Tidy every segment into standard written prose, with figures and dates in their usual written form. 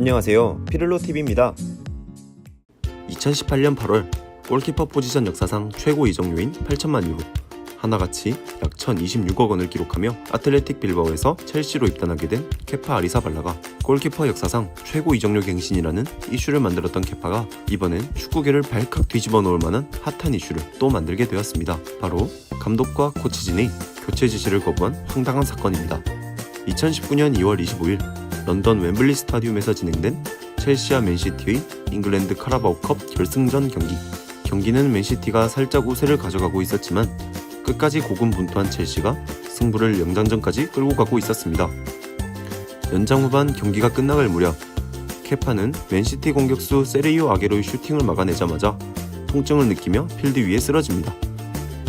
안녕하세요, 피를로TV입니다. 2018년 8월 골키퍼 포지션 역사상 최고 이적료인 8천만 유로, 하나같이 약 1,026억 원을 기록하며 아틀레틱 빌바오에서 첼시로 입단하게 된 케파 아리사발라가 골키퍼 역사상 최고 이적료 갱신이라는 이슈를 만들었던 케파가 이번엔 축구계를 발칵 뒤집어 놓을 만한 핫한 이슈를 또 만들게 되었습니다. 바로 감독과 코치진의 교체 지시를 거부한 황당한 사건입니다. 2019년 2월 25일 런던 웸블리 스타디움에서 진행된 첼시와 맨시티의 잉글랜드 카라바오컵 결승전 경기는 맨시티가 살짝 우세를 가져가고 있었지만 끝까지 고군분투한 첼시가 승부를 연장전까지 끌고 가고 있었습니다. 연장 후반 경기가 끝나갈 무렵 케파는 맨시티 공격수 세르히오 아게로의 슈팅을 막아내자마자 통증을 느끼며 필드 위에 쓰러집니다.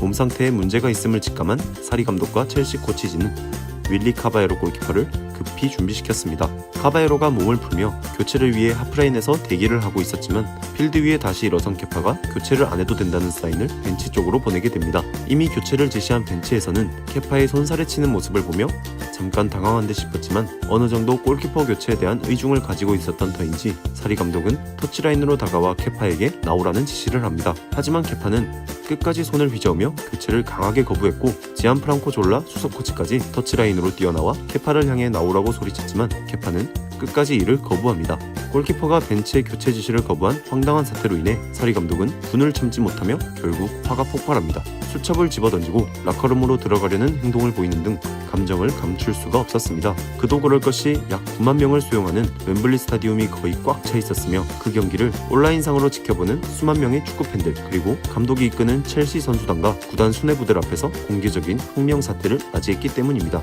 몸 상태에 문제가 있음을 직감한 사리 감독과 첼시 코치진은 윌리 카바에로 골키퍼를 급히 준비시켰습니다. 카바에로가 몸을 풀며 교체를 위해 하프라인에서 대기를 하고 있었지만 필드 위에 다시 일어선 케파가 교체를 안 해도 된다는 사인을 벤치 쪽으로 보내게 됩니다. 이미 교체를 지시한 벤치에서는 케파의 손살에 치는 모습을 보며 잠깐 당황한 듯 싶었지만 어느 정도 골키퍼 교체에 대한 의중을 가지고 있었던 터인지 사리 감독은 터치라인으로 다가와 케파에게 나오라는 지시를 합니다. 하지만 케파는 끝까지 손을 휘저으며 교체를 강하게 거부했고 지안프랑코 졸라 수석 코치까지 터치라인으로 뛰어나와 케파를 향해 나오라고 소리쳤지만 케파는 끝까지 이를 거부합니다. 골키퍼가 벤치의 교체 지시를 거부한 황당한 사태로 인해 사리 감독은 분을 참지 못하며 결국 화가 폭발합니다. 수첩을 집어던지고 라커룸으로 들어가려는 행동을 보이는 등 감정을 감출 수가 없었습니다. 그도 그럴 것이 약 9만 명을 수용하는 웸블리 스타디움이 거의 꽉 차 있었으며 그 경기를 온라인상으로 지켜보는 수만 명의 축구팬들 그리고 감독이 이끄는 첼시 선수단과 구단 수뇌부들 앞에서 공개적인 혁명 사태를 맞이했기 때문입니다.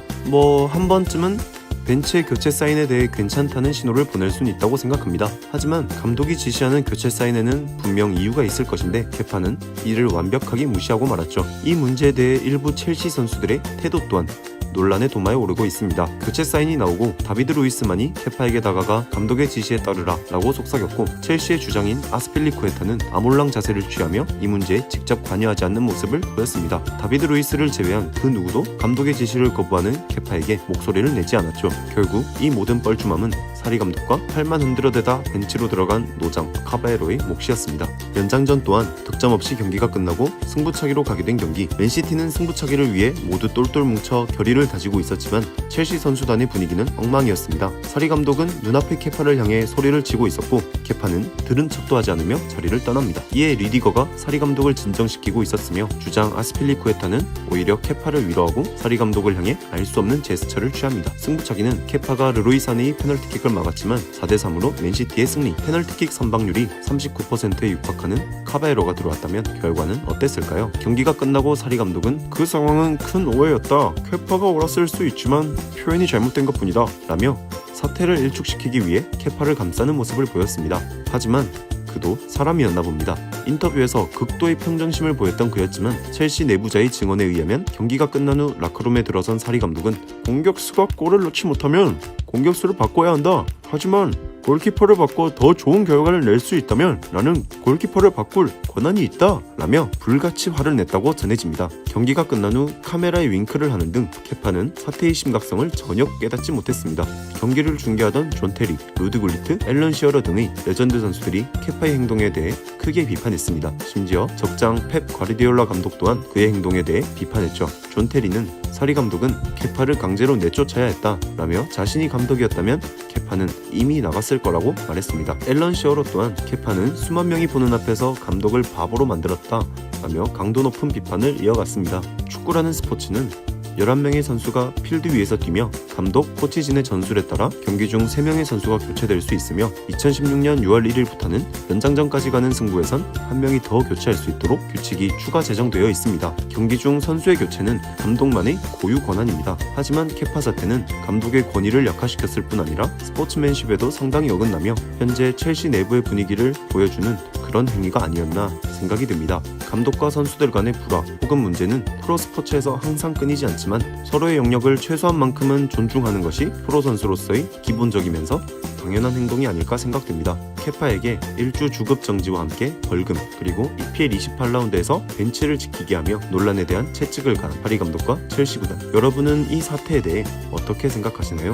한 번쯤은 벤치의 교체 사인에 대해 괜찮다는 신호를 보낼 수는 있다고 생각합니다. 하지만 감독이 지시하는 교체 사인에는 분명 이유가 있을 것인데 케파는 이를 완벽하게 무시하고 말았죠. 이 문제에 대해 일부 첼시 선수들의 태도 또한 논란의 도마에 오르고 있습니다. 교체 사인이 나오고 다비드 루이스만이 케파에게 다가가 감독의 지시에 따르라 라고 속삭였고 첼시의 주장인 아스필리쿠에타는 아몰랑 자세를 취하며 이 문제에 직접 관여하지 않는 모습을 보였습니다. 다비드 루이스를 제외한 그 누구도 감독의 지시를 거부하는 케파에게 목소리를 내지 않았죠. 결국 이 모든 뻘쭘함은 사리 감독과 팔만 흔들어대다 벤치로 들어간 노장 카바에로의 몫이었습니다. 연장전 또한 득점 없이 경기가 끝나고 승부차기로 가게 된 경기. 맨시티는 승부차기를 위해 모두 똘똘 뭉쳐 결의를 다지고 있었지만 첼시 선수단의 분위기는 엉망이었습니다. 사리 감독은 눈앞의 케파를 향해 소리를 치고 있었고 케파는 들은 척도 하지 않으며 자리를 떠납니다. 이에 리디거가 사리 감독을 진정시키고 있었으며 주장 아스필리쿠에타는 오히려 케파를 위로하고 사리 감독을 향해 알 수 없는 제스처를 취합니다. 승부차기는 케파가 르로이사네의 페널티킥을 막았지만 4대3으로 맨시티의 승리. 페널티킥 선방률이 39%에 육박하는 카바에로가 들어왔다면 결과는 어땠을까요? 경기가 끝나고 사리 감독은 그 상황은 큰 오해였다. 케파가 옳았을 수 있지만 표현이 잘못된 것뿐이다 라며 사태를 일축시키기 위해 케파를 감싸는 모습을 보였습니다. 하지만 그도 사람이었나 봅니다. 인터뷰에서 극도의 평정심을 보였던 그였지만 첼시 내부자의 증언에 의하면 경기가 끝난 후 라커룸에 들어선 사리 감독은 공격수가 골을 넣지 못하면 공격수를 바꿔야 한다. 하지만 골키퍼를 바꿔 더 좋은 결과를 낼 수 있다면 나는 골키퍼를 바꿀 권한이 있다 라며 불같이 화를 냈다고 전해집니다. 경기가 끝난 후 카메라에 윙크를 하는 등 케파는 사태의 심각성을 전혀 깨닫지 못했습니다. 경기를 중계하던 존 테리, 루드 굴리트, 앨런 시어러 등의 레전드 선수들이 케파의 행동에 대해 크게 비판했습니다. 심지어 적장 펩 과르디올라 감독 또한 그의 행동에 대해 비판했죠. 존 테리는 사리 감독은 케파를 강제로 내쫓아야 했다 라며 자신이 감독이었다면 케파는 이미 나갔을 거라고 말했습니다. 앨런 시어러 또한 케파는 수만 명이 보는 앞에서 감독을 바보로 만들었다 라며 강도 높은 비판을 이어갔습니다. 축구라는 스포츠는 11명의 선수가 필드 위에서 뛰며 감독, 코치진의 전술에 따라 경기 중 3명의 선수가 교체될 수 있으며 2016년 6월 1일부터는 연장전까지 가는 승부에선 1명이 더 교체할 수 있도록 규칙이 추가 제정되어 있습니다. 경기 중 선수의 교체는 감독만의 고유 권한입니다. 하지만 케파 사태는 감독의 권위를 약화시켰을 뿐 아니라 스포츠맨십에도 상당히 어긋나며 현재 첼시 내부의 분위기를 보여주는 그런 행위가 아니었나 생각이 듭니다. 감독과 선수들 간의 불화 혹은 문제는 프로스포츠에서 항상 끊이지 않지만 서로의 영역을 최소한 만큼은 존중하는 것이 프로 선수로서의 기본적이면서 당연한 행동이 아닐까 생각됩니다. 케파에게 1주 주급 정지와 함께 벌금 그리고 EPL 28라운드에서 벤치를 지키게 하며 논란에 대한 채찍을 가한 사리 감독과 첼시 구단. 여러분은 이 사태에 대해 어떻게 생각하시나요?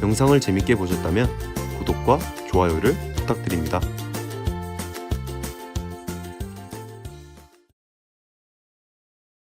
영상을 재밌게 보셨다면 구독과 좋아요를 부탁드립니다.